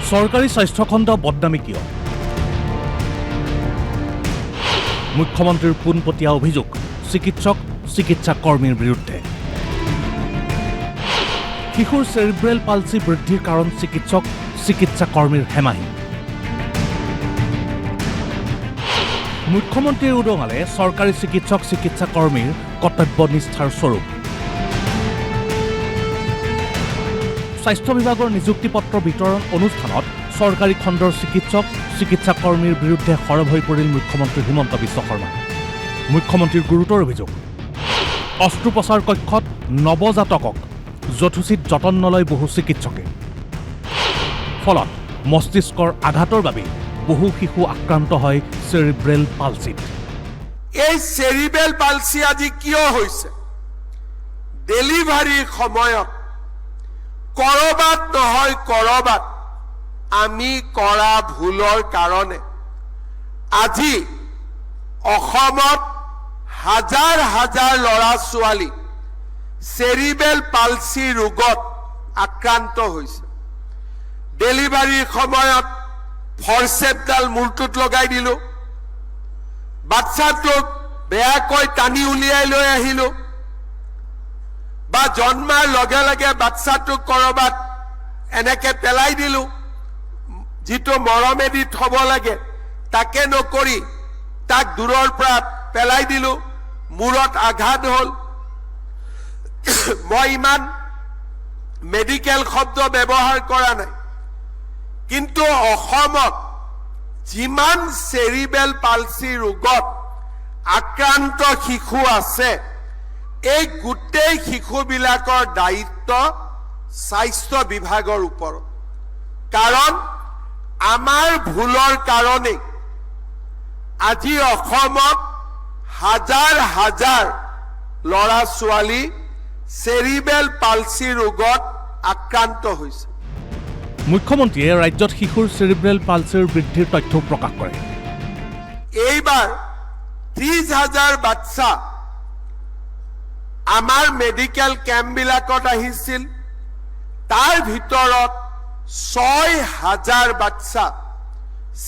চৰকাৰী স্বাস্থ্যখণ্ড বদনামী কিয়? মুখ্যমন্ত্ৰীৰ পোনপটীয়া অভিযোগ চিকিৎসক চিকিৎসা কৰ্মীৰ বিৰুদ্ধে। শিশুৰ চেৰিব্ৰেল পালচি বৃদ্ধিৰ কাৰণ চিকিৎসক চিকিৎসা কৰ্মীৰ হেমাহি। মুখ্যমন্ত্ৰীৰ উদঙালে চৰকাৰী চিকিৎসক চিকিৎসা কৰ্মীৰ কৰ্তব্যনিষ্ঠাৰ স্বৰূপ। স্বাস্থ্য বিভাগৰ নিযুক্তি পত্ৰ বিতৰণ অনুষ্ঠানত চৰকাৰী খণ্ডৰ চিকিৎসক চিকিৎসা কৰ্মীৰ বিৰুদ্ধে সৰব হৈ পৰিল মুখ্যমন্ত্ৰী হিমন্ত বিশ্ব শৰ্মা। মুখ্যমন্ত্ৰীৰ গুৰুতৰ অভিযোগ অস্ত্ৰোপচাৰ কক্ষত নৱজাতকক যথোচিত যতন নলয় বহু চিকিৎসকে। ফলত মস্তিষ্কৰ আঘাতৰ বাবে বহু শিশু আক্ৰান্ত হয় চেৰিব্ৰেল পালচিত। এই চেৰিব্ৰেল পালচি আজি কিয় হৈছে? ডেলিভাৰীৰ সময়ত কৰবাত নহয় কৰবাত আমি কৰা ভুলৰ কাৰণে আজি অসমত হাজাৰ হাজাৰ ল'ৰা ছোৱালী চেৰিব্ৰেল পালচি ৰোগত আক্ৰান্ত হৈছে। ডেলিভাৰীৰ সময়ত ফৰচেপডাল মূৰটোত লগাই দিলো, বাচ্চাটোক বেয়াকৈ টানি উলিয়াই লৈ আহিলো, বা জন্মাৰ লগে লগে বাচ্চাটোক কৰবাত এনেকে পেলাই দিলো, যিটো মৰমেদি থব লাগে তাকে নকৰি তাক দূৰৰ পৰা পেলাই দিলো, মূৰত আঘাত হ'ল। মই ইমান মেডিকেল শব্দ ব্যৱহাৰ কৰা নাই, কিন্তু অসমত যিমান চেৰিব্ৰেল পালচি ৰোগত আক্ৰান্ত শিশু আছে, এই গোটেই শিশুবিলাকৰ দায়িত্ব স্বাস্থ্য বিভাগৰ ওপৰত। কাৰণ আমাৰ ভুলৰ কাৰণেই আজি অসমত হাজাৰ হাজাৰ ল'ৰা ছোৱালী চেৰিব্ৰেল পালচি ৰোগত আক্ৰান্ত হৈছে। মুখ্যমন্ত্ৰীয়ে ৰাজ্যত শিশুৰ চেৰিব্ৰেল পালচিৰ বৃদ্ধিৰ তথ্য প্ৰকাশ কৰে। এইবাৰ 30,000 বাচ্চা আমাৰ মেডিকেল কেম্পবিলাকত আহিছিল, তাৰ ভিতৰত 6,000 বাচ্চা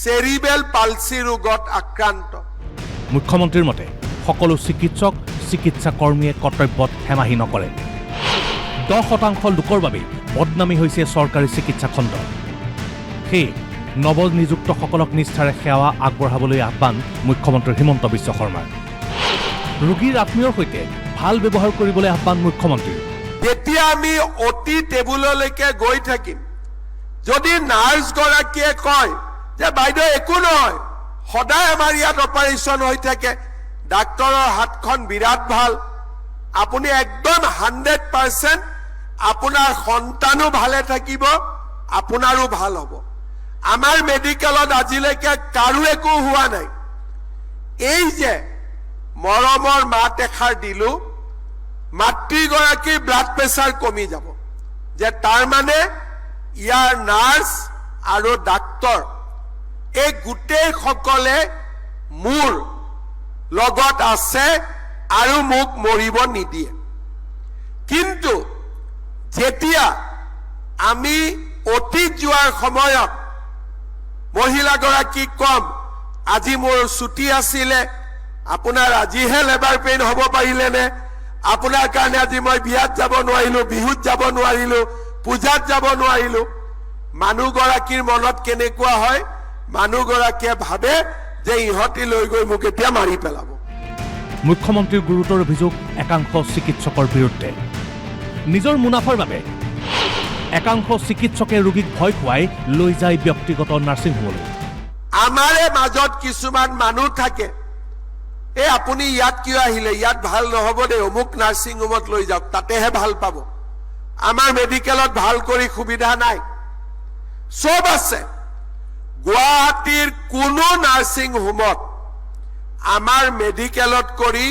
চেৰিব্ৰেল পালচি ৰোগত আক্ৰান্ত। মুখ্যমন্ত্ৰীৰ মতে সকলো চিকিৎসক চিকিৎসা কৰ্মীয়ে কৰ্তব্যত হেমাহি নকৰে। 10% লোকৰ বাবে বদনামী হৈছে চৰকাৰী চিকিৎসা খণ্ড। সেয়ে নৱনিযুক্তসকলক নিষ্ঠাৰে সেৱা আগবঢ়াবলৈ আহ্বান মুখ্যমন্ত্ৰী হিমন্ত বিশ্ব শৰ্মাৰ। ৰোগীৰ আত্মীয়ৰ সৈতে ভাল ব্যৱহাৰ কৰিবলৈ আহ্বান মুখ্যমন্ত্ৰীৰ। যেতিয়া আমি অতি টেবুললৈকে গৈ থাকিম, যদি নাৰ্ছগৰাকীয়ে কয় যে বাইদেউ একো নহয়, সদায় আমাৰ ইয়াত অপাৰেশ্যন হৈ থাকে, ডাক্তৰৰ হাতখন বিৰাট ভাল, আপুনি একদম 100% আপোনাৰ সন্তানো ভালে থাকিব, আপোনাৰো ভাল হ'ব। আমাৰ মেডিকেলত আজিলৈকে কাৰো একো হোৱা নাই। এই যে মৰমৰ মাত এষাৰ দিলো, মাতৃগৰাকীৰ ব্লাড প্ৰেছাৰ কমি যাব, যে তাৰ মানে ইয়াৰ নাৰ্ছ আৰু ডাক্তৰ এই গোটেইসকলে মোৰ লগত আছে আৰু মোক মৰিব নিদিয়ে। কিন্তু যেতিয়া আমি অতীত যোৱাৰ সময়ত মহিলাগৰাকীক কম, আজি মোৰ ছুটি আছিলে, আপোনাৰ আজিহে লেবাৰ পেইন হ'ব পাৰিলেনে, আপোনাৰ কাৰণে আজি মই বিয়াত যাব নোৱাৰিলো, বিহুত যাব নোৱাৰিলো, পূজাত যাব নোৱাৰিলো, মানুহগৰাকীৰ মনত কেনেকুৱা হয়? মানুহগৰাকীয়ে ভাবে যে ইহঁতি লৈ গৈ মোক এতিয়া মাৰি পেলাব। মুখ্যমন্ত্ৰীৰ গুৰুতৰ অভিযোগ একাংশ চিকিৎসকৰ বিৰুদ্ধে। নিজৰ মুনাফাৰ বাবে একাংশ চিকিৎসকে ৰোগীক ভয় খুৱাই লৈ যায় ব্যক্তিগত নাৰ্ছিং হোমলৈ। আমাৰে মাজত কিছুমান মানুহ থাকে, এই আপুনি ইয়াত কিয় আহিলে, ইয়াত ভাল নহ'ব দে, অমুক নাৰ্ছিং হোমত লৈ যাওক, তাতেহে ভাল পাব, আমাৰ মেডিকেলত ভাল কৰি সুবিধা নাই। চব আছে, গুৱাহাটীৰ কোনো নাৰ্ছিং হোমত আমাৰ মেডিকেলত কৰি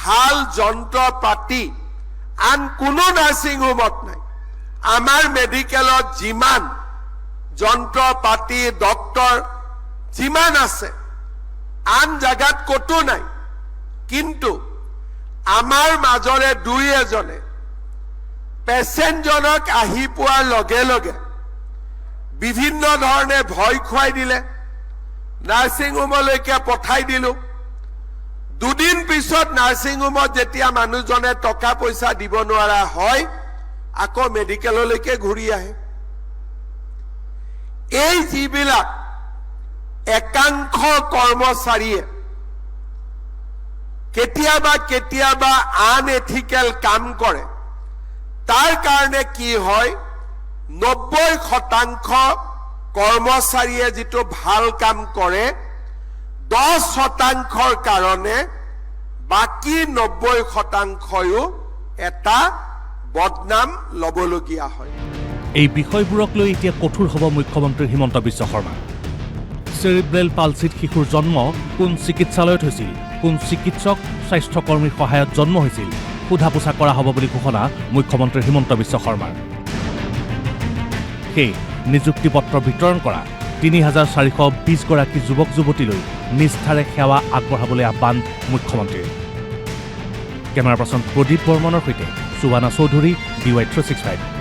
ভাল যন্ত্ৰ পাতি আন কোনো নাৰ্ছিং হোমত নাই। আমাৰ মেডিকেলত যিমান যন্ত্ৰ পাতি ডক্তৰ যিমান আছে আন জাগাত কতো নাই। কিন্তু আমাৰ মাজৰে দুই এজনে পেচেণ্টজনক আহি পোৱাৰ লগে লগে বিভিন্ন ধৰণে ভয় খুৱাই দিলে, নাৰ্ছিং হোমলৈকে পঠাই দিলো। দুদিন পিছত নাৰ্ছিং হোমত যেতিয়া মানুহজনে টকা পইচা দিব নোৱাৰা হয়, আকৌ মেডিকেললৈকে ঘূৰি আহে। এই যিবিলাক একাংশ কৰ্মচাৰীয়ে কেতিয়াবা আনএথিকেল কাম কৰে, তাৰ কাৰণে কি হয়, 90% কৰ্মচাৰীয়ে যিটো ভাল কাম কৰে, 10%ৰ কাৰণে বাকী 90%ও এটা বদনাম ল'বলগীয়া হয়। এই বিষয়বোৰক লৈ এতিয়া কঠোৰ হ'ব মুখ্যমন্ত্ৰী হিমন্ত বিশ্ব শৰ্মা। চেৰিব্ৰেল পালচিত শিশুৰ জন্ম কোন চিকিৎসালয়ত হৈছিল, কোন চিকিৎসক স্বাস্থ্যকৰ্মীৰ সহায়ত জন্ম হৈছিল, সোধা পোছা কৰা হ'ব বুলি ঘোষণা মুখ্যমন্ত্ৰী হিমন্ত বিশ্ব শৰ্মাৰ। সেই নিযুক্তি পত্ৰ বিতৰণ কৰা ৩,৪২০ গৰাকী যুৱক যুৱতীলৈ নিষ্ঠাৰে সেৱা আগবঢ়াবলৈ আহ্বান মুখ্যমন্ত্ৰীৰ। কেমেৰা পাৰ্চন প্ৰদীপ বৰ্মনৰ সৈতে সুৱানা চৌধুৰী, DY365।